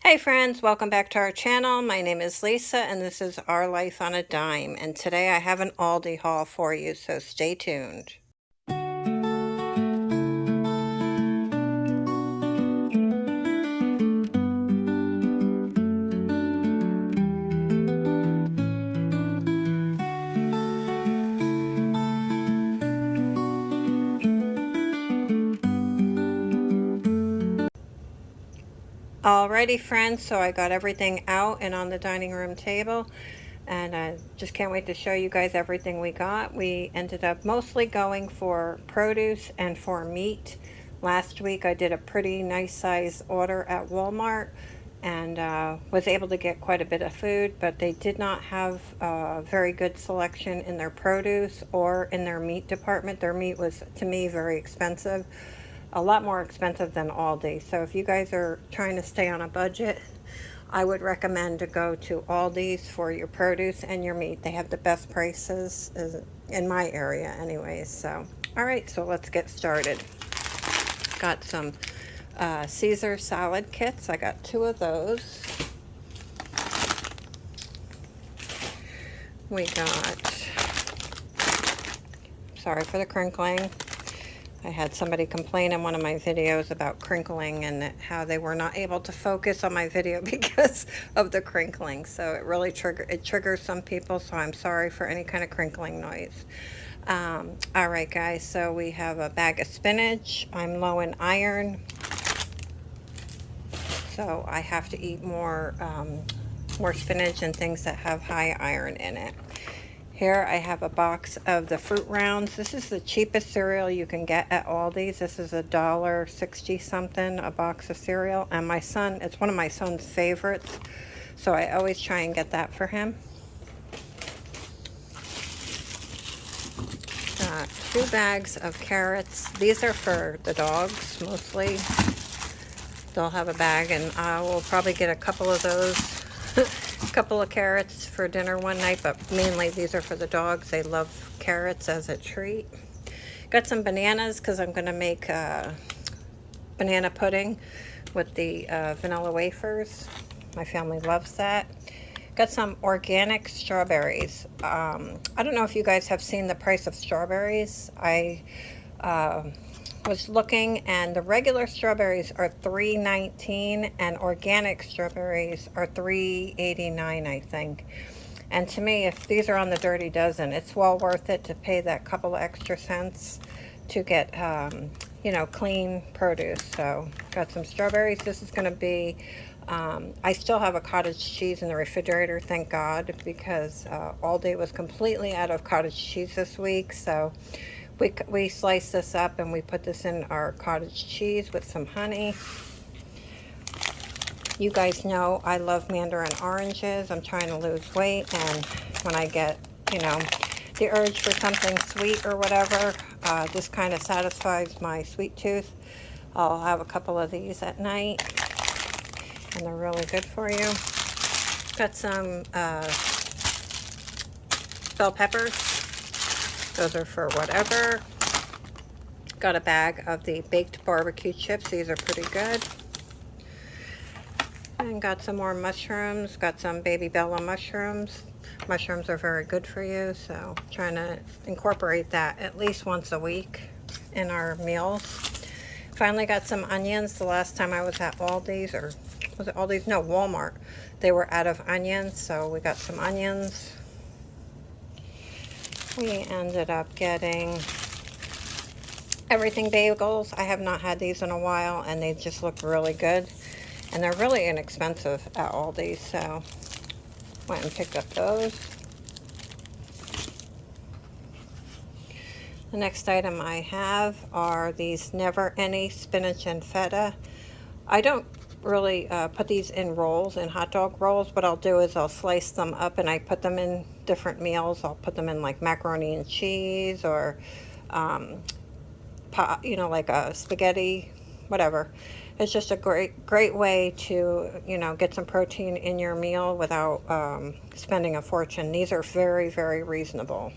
Hey friends, welcome back to our channel. My name is Lisa and this is Our Life on a Dime, and today I have an Aldi haul for you, so stay tuned. Alrighty friends, so I got everything out and on the dining room table, and I just can't wait to show you guys everything we got. We ended up mostly going for produce and for meat. Last week I did a pretty nice size order at Walmart and was able to get quite a bit of food, but they did not have a very good selection in their produce or in their meat department. Their meat was, to me, very expensive. A lot more expensive than Aldi. So if you guys are trying to stay on a budget, I would recommend to go to Aldi's for your produce and your meat. They have the best prices in my area anyways. So, all right, so let's get started. Got some Caesar salad kits. I got 2 of those. We got, sorry for the crinkling. I had somebody complain in one of my videos about crinkling and how they were not able to focus on my video because of the crinkling. So it really triggers some people, so I'm sorry for any kind of crinkling noise. All right, guys, so we have a bag of spinach. I'm low in iron, so I have to eat more spinach and things that have high iron in it. Here I have a box of the fruit rounds. This is the cheapest cereal you can get at Aldi's. This is $1.60 something a box of cereal. And my son, it's one of my son's favorites, so I always try and get that for him. Got 2 bags of carrots. These are for the dogs mostly. They'll have a bag, and I will probably get a couple of those. A couple of carrots for dinner one night, but mainly these are for the dogs. They love carrots as a treat. Got some bananas because I'm going to make banana pudding with the vanilla wafers. My family loves that. Got some organic strawberries. I don't know if you guys have seen the price of strawberries. I was looking, and the regular strawberries are $3.19 and organic strawberries are $3.89, I think. And to me, if these are on the dirty dozen, it's well worth it to pay that couple of extra cents to get you know, clean produce. So got some strawberries. This is going to be I still have a cottage cheese in the refrigerator, thank God, because Aldi was completely out of cottage cheese this week. So we slice this up and we put this in our cottage cheese with some honey. You guys know I love mandarin oranges. I'm trying to lose weight, and when I get, you know, the urge for something sweet or whatever, this kind of satisfies my sweet tooth. I'll have a couple of these at night, and they're really good for you. Got some bell peppers. Those are for whatever. Got a bag of the baked barbecue chips. These are pretty good. And got some more mushrooms. Got some baby Bella mushrooms. Mushrooms are very good for you, so trying to incorporate that at least once a week in our meals. Finally got some onions. The last time I was at Aldi's, or was it Aldi's? No, Walmart. They were out of onions, so we got some onions. We ended up getting everything bagels. I have not had these in a while, and they just look really good. And they're really inexpensive at Aldi, so went and picked up those. The next item I have are these Never Any spinach and feta. I don't really put these in rolls, in hot dog rolls. What I'll do is I'll slice them up and I put them in different meals. I'll put them in like macaroni and cheese, or you know, like a spaghetti, whatever. It's just a great way to, you know, get some protein in your meal without spending a fortune. These are very, very reasonable.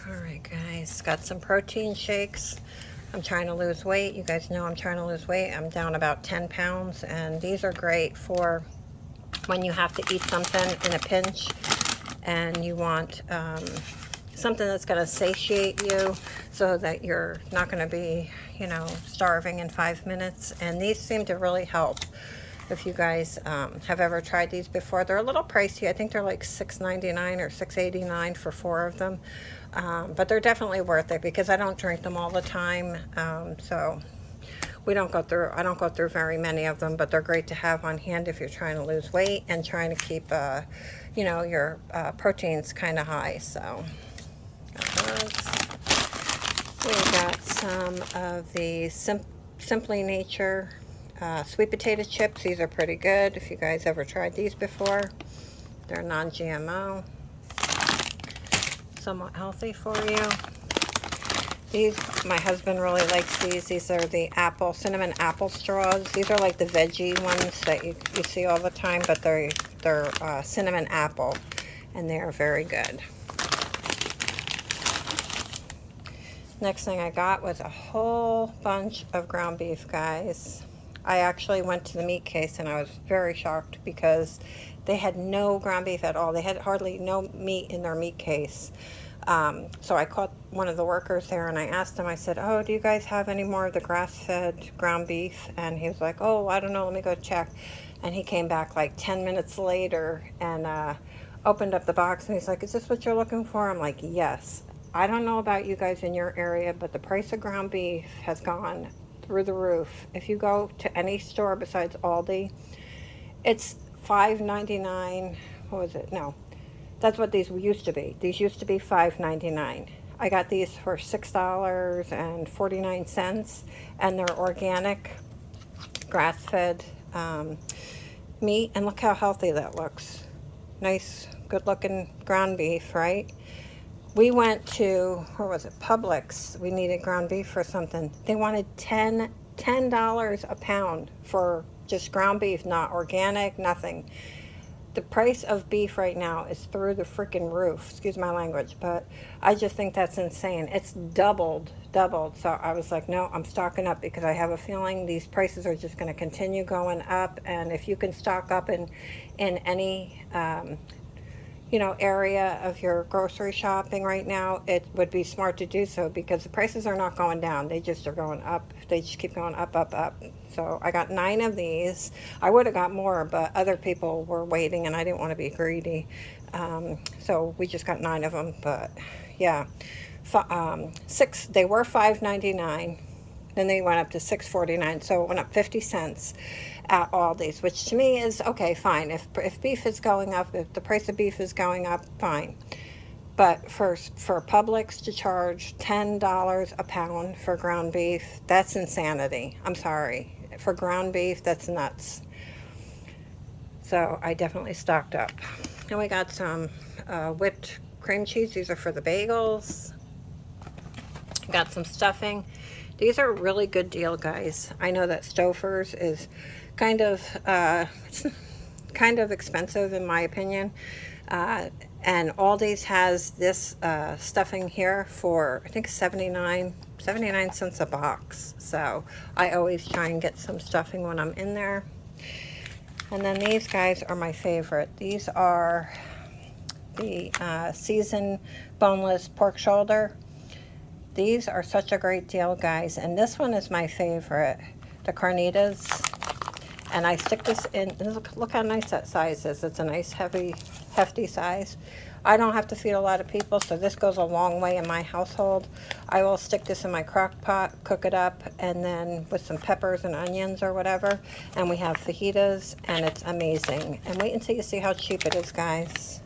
All right, guys, got some protein shakes. I'm trying to lose weight. You guys know I'm trying to lose weight. I'm down about 10 pounds, and these are great for when you have to eat something in a pinch and you want something that's going to satiate you so that you're not going to be, you know, starving in 5 minutes. And these seem to really help. If you guys have ever tried these before, they're a little pricey. I think they're like $6.99 or $6.89 for 4 of them. But they're definitely worth it because I don't drink them all the time. So I don't go through very many of them, but they're great to have on hand if you're trying to lose weight and trying to keep, you know, your proteins kind of high. So we got some of the Simply Nature sweet potato chips. These are pretty good if you guys ever tried these before. They're non-GMO, somewhat healthy for you. These, my husband really likes these. These are the cinnamon apple straws. These are like the veggie ones that you see all the time, but they're cinnamon apple, and they are very good. Next thing I got was a whole bunch of ground beef, guys. I actually went to the meat case and I was very shocked because they had no ground beef at all. They had hardly no meat in their meat case. So I caught one of the workers there and I asked him, I said, oh, do you guys have any more of the grass-fed ground beef? And he was like, oh, I don't know, let me go check. And he came back like 10 minutes later and opened up the box and he's like, is this what you're looking for? I'm like, yes. I don't know about you guys in your area, but the price of ground beef has gone through the roof. If you go to any store besides Aldi, it's $5.99. What was it? No. That's what these used to be. These used to be $5.99. I got these for $6.49, and they're organic, grass-fed meat. And look how healthy that looks. Nice, good-looking ground beef, right? We went to, where was it, Publix. We needed ground beef for something. They wanted $10 a pound for just ground beef, not organic, nothing. The price of beef right now is through the freaking roof. Excuse my language, but I just think that's insane. It's doubled. So I was like, no, I'm stocking up because I have a feeling these prices are just going to continue going up. And if you can stock up in any you know, area of your grocery shopping right now, it would be smart to do so because the prices are not going down. They just are going up. They just keep going up. So I got 9 of these. I would have got more, but other people were waiting and I didn't want to be greedy. So we just got 9 of them. But yeah, 6, they were $5.99. Then they went up to $6.49, so it went up 50 cents at Aldi's, which to me is okay, fine. If beef is going up, if the price of beef is going up, fine. But for Publix to charge $10 a pound for ground beef, that's insanity. I'm sorry. For ground beef, that's nuts. So I definitely stocked up. And we got some whipped cream cheese. These are for the bagels. Got some stuffing. These are a really good deal, guys. I know that Stouffer's is kind of expensive in my opinion. And Aldi's has this stuffing here for, I think, 79 cents a box. So I always try and get some stuffing when I'm in there. And then these guys are my favorite. These are the seasoned boneless pork shoulder. These are such a great deal, guys. And this one is my favorite, the carnitas. And I stick this in, look how nice that size is. It's a nice, hefty size. I don't have to feed a lot of people, so this goes a long way in my household. I will stick this in my crock pot, cook it up, and then with some peppers and onions or whatever. And we have fajitas, and it's amazing. And wait until you see how cheap it is, guys.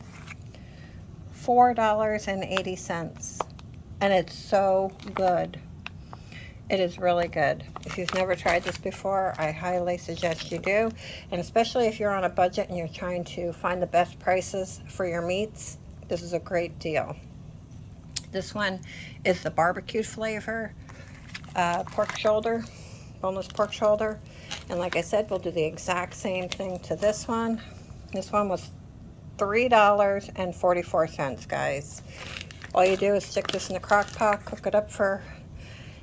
$4.80. And it's so good. It is really good. If you've never tried this before, I highly suggest you do. And especially if you're on a budget and you're trying to find the best prices for your meats, this is a great deal. This one is the barbecue flavor pork shoulder, boneless pork shoulder. And like I said, we'll do the exact same thing to this one. This one was $3.44, guys. All you do is stick this in the crock pot, cook it up for,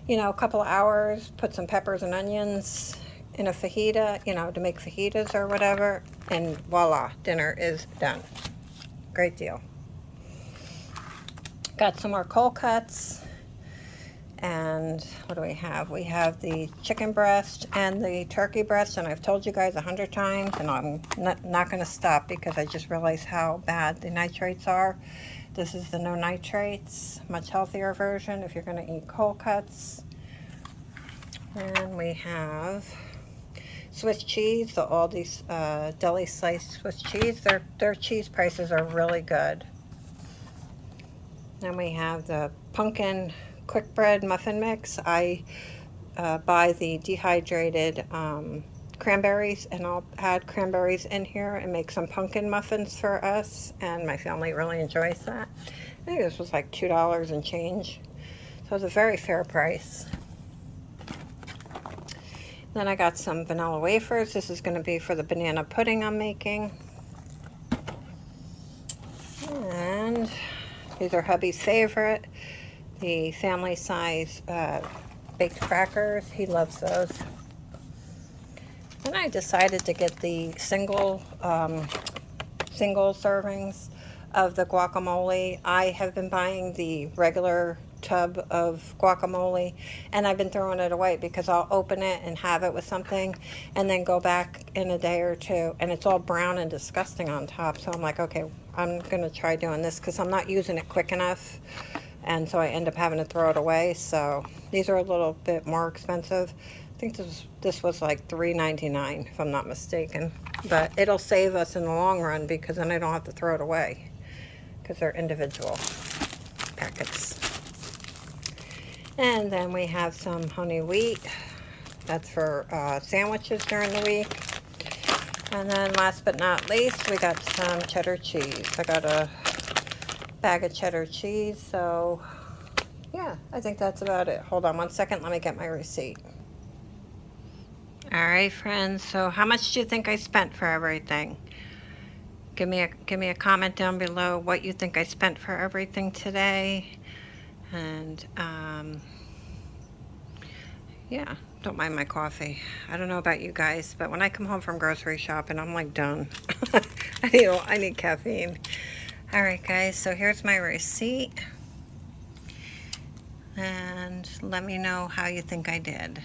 you know, a couple of hours, put some peppers and onions in a fajita, you know, to make fajitas or whatever, and voila, dinner is done. Great deal. Got some more cold cuts. And what do we have? We have the chicken breast and the turkey breast, and I've told you guys 100 times, and I'm not going to stop because I just realized how bad the nitrates are. This is the no nitrates, much healthier version if you're going to eat cold cuts. And we have Swiss cheese, the Aldi deli sliced Swiss cheese. Their cheese prices are really good. Then we have the pumpkin quick bread muffin mix. I buy the dehydrated cranberries, and I'll add cranberries in here and make some pumpkin muffins for us, and my family really enjoys that. I think this was like $2 and change, so it's a very fair price. Then I got some vanilla wafers. This is going to be for the banana pudding I'm making. And these are hubby's favorite, the family size baked crackers. He loves those. Then I decided to get the single servings of the guacamole. I have been buying the regular tub of guacamole, and I've been throwing it away because I'll open it and have it with something and then go back in a day or two and it's all brown and disgusting on top. So I'm like, okay, I'm gonna try doing this because I'm not using it quick enough, and so I end up having to throw it away. So these are a little bit more expensive. I think this was like $3.99 if I'm not mistaken, but it'll save us in the long run because then I don't have to throw it away because they're individual packets. And then we have some honey wheat. That's for sandwiches during the week. And then last but not least, we got some cheddar cheese. I got a bag of cheddar cheese. So yeah, I think that's about it. Hold on one second. Let me get my receipt. All right, friends. So how much do you think I spent for everything? Give me a comment down below what you think I spent for everything today. And yeah, don't mind my coffee. I don't know about you guys, but when I come home from grocery shopping, I'm like done. I need caffeine. All right, guys, so here's my receipt. And let me know how you think I did.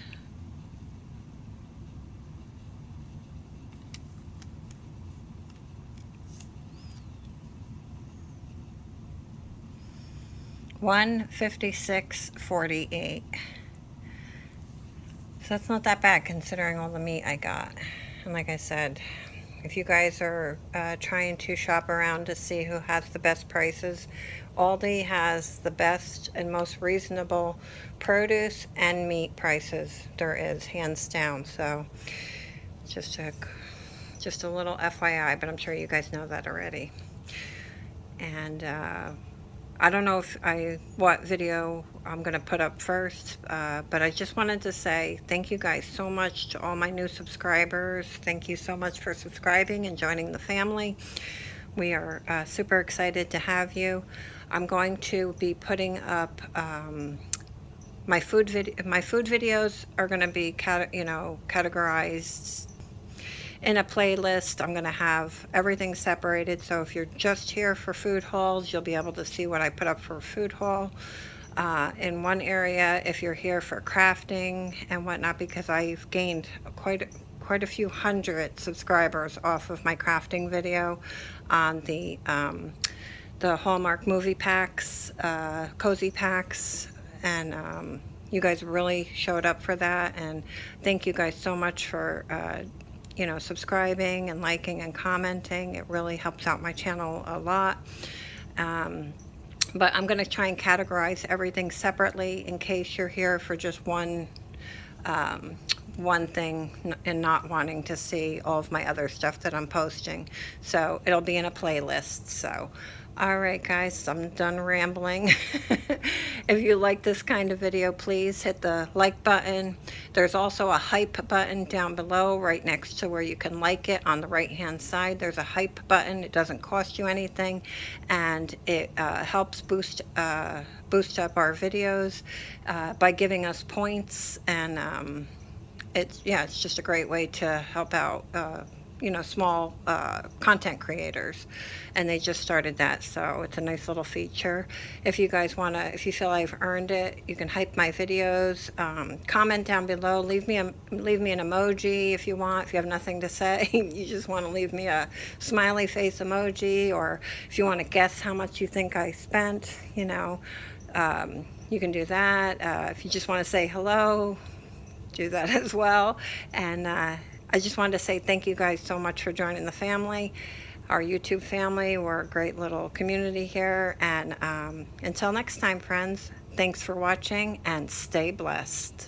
$156.48. So that's not that bad considering all the meat I got. And like I said, if you guys are trying to shop around to see who has the best prices, Aldi has the best and most reasonable produce and meat prices there is, hands down. So just a little FYI, but I'm sure you guys know that already. And I don't know what video I'm going to put up first, but I just wanted to say thank you guys so much to all my new subscribers. Thank you so much for subscribing and joining the family. We are super excited to have you. I'm going to be putting up my food videos are going to be categorized in a playlist. I'm going to have everything separated, so if you're just here for food hauls, you'll be able to see what I put up for a food haul in one area. If you're here for crafting and whatnot, because I've gained quite a few hundred subscribers off of my crafting video on the Hallmark movie packs, cozy packs, and you guys really showed up for that, and thank you guys so much for subscribing and liking and commenting. It really helps out my channel a lot. But I'm going to try and categorize everything separately in case you're here for just one thing and not wanting to see all of my other stuff that I'm posting. So it'll be in a playlist. So All right, guys, I'm done rambling. If you like this kind of video, please hit the like button. There's also a hype button down below right next to where you can like it. On the right hand side, there's a hype button. It doesn't cost you anything, and it helps boost up our videos by giving us points. And it's just a great way to help out small content creators, and they just started that, so it's a nice little feature. If you guys want to, if you feel I've earned it, you can hype my videos. Comment down below, leave me an emoji if you want. If you have nothing to say, you just want to leave me a smiley face emoji, or if you want to guess how much you think I spent, you can do that. If you just want to say hello, do that as well. And I just wanted to say thank you guys so much for joining the family, our YouTube family. We're a great little community here. And until next time, friends, thanks for watching and stay blessed.